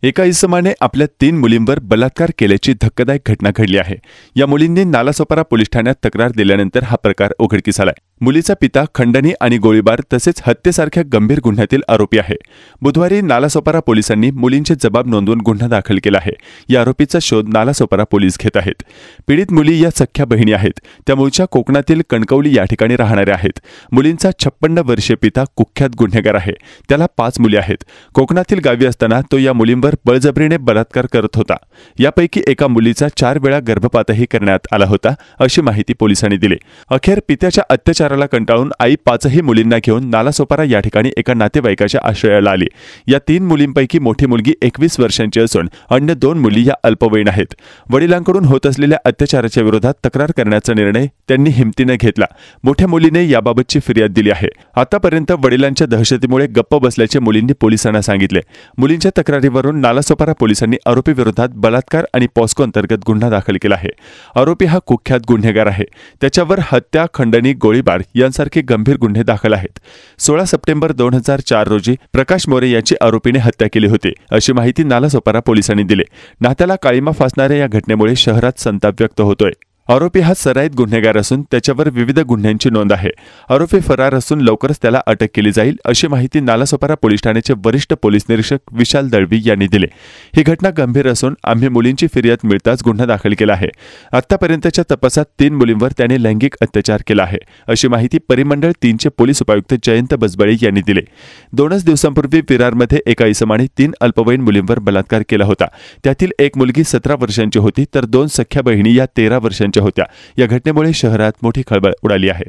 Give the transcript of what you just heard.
एका इसमाने आपल्या 3 मुलींवर बलात्कार केल्याची धक्कादायक घटना घडली आहे। या मुलींनी नालासोपारा पोलीस ठाण्यात तक्रार दिल्यानंतर हा प्रकार उघडकीस आलाय। मुलीचा पिता खंडणी आणि गोळीबार तसेच हत्येसारख्या गंभीर गुन्ह्यातील आरोपी आहे। बुधवारी नालासोपारा पोलिसांनी मुलींचे जबाब नोंदवून गुन्हा दाखल केला आहे। या आरोपीचा शोध नालासोपारा पोलीस घेत आहेत। पीडित मुली या सख्या बहिणी आहेत। त्या मूळच्या कोकणातील कणकवली या ठिकाणी राहणाऱ्या आहेत। मुलींचा 56 वर्षीय पिता कुख्यात गुन्हेगार आहे। त्याला 5 मुली आहेत। कोकणातील गावी असताना तो या मुलींवर बळजबरीने बलात्कार करत होता। यापैकी एका मुलीचा 4 वेळा गर्भपातही करण्यात आला होता, अशी माहिती पोलिसांनी दिली। अखेर पित्याच्या अत्याचाराला कंटाळून आई 5ही मुलींना घेऊन नालासोपारा या ठिकाणी एका नातेवाईकाच्या आश्रयाला आली। या 3 मुलींपैकी मोठी मुलगी 21 वर्षांची असून अन्य 2 मुली या अल्पवयीन आहेत। वडिलांकडून होत असलेल्या अत्याचाराच्या विरोधात तक्रार करण्याचा निर्णय त्यांनी हिमतीने घेतला। मोठ्या मुलीने याबाबतची फिर्याद दिली आहे। आतापर्यंत वडिलांच्या दहशतीमुळे गप्प बसल्याचे मुलींनी पोलिसांना सांगितले। मुलींच्या तक्रारीवरून नालासोपारा पोलिसांनी आरोपी विरोधात बलात्कार आणि पॉस्को अंतर्गत गुन्हा दाखल केला आहे। आरोपी हा कुख्यात गुन्हेगार आहे। त्याच्यावर हत्या, खंडणी, गोळीबार यांसारखे गंभीर गुन्हे दाखल आहेत। 16 सप्टेंबर 2004 रोजी प्रकाश मोरे याची आरोपीने हत्या केली होती, अशी माहिती नालासोपारा पोलिसांनी दिली। नात्याला काळीमा फासणाऱ्या या घटनेमुळे शहरात संताप व्यक्त होतोय। आरोपी हा सराईत गुन्हेगार असून त्याच्यावर विविध गुन्ह्यांची नोंद आहे। आरोपी फरार असून लवकरच त्याला अटक केली जाईल, अशी माहिती नालासोपारा पोलीस ठाण्याचे वरिष्ठ पोलीस निरीक्षक विशाल दळवी यांनी दिली। ही घटना गंभीर असून आम्ही मुलींची फिर्याद मिळताच गुन्हा दाखल केला आहे। आतापर्यंतच्या तपासात 3 मुलींवर त्याने लैंगिक अत्याचार केला आहे, अशी माहिती परिमंडळ 3चे पोलीस उपायुक्त जयंत बजबळे यांनी दिली। 2 दिवसांपूर्वी विरारमध्ये एका इसमाने 3 अल्पवयीन मुलींवर बलात्कार केला होता। त्यातील एक मुलगी 17 वर्षांची होती तर 2 सख्या बहिणी या 13 वर्षांच्या होत्या। या घटनेमुळे शहरात मोठी खळबळ उडाली आहे।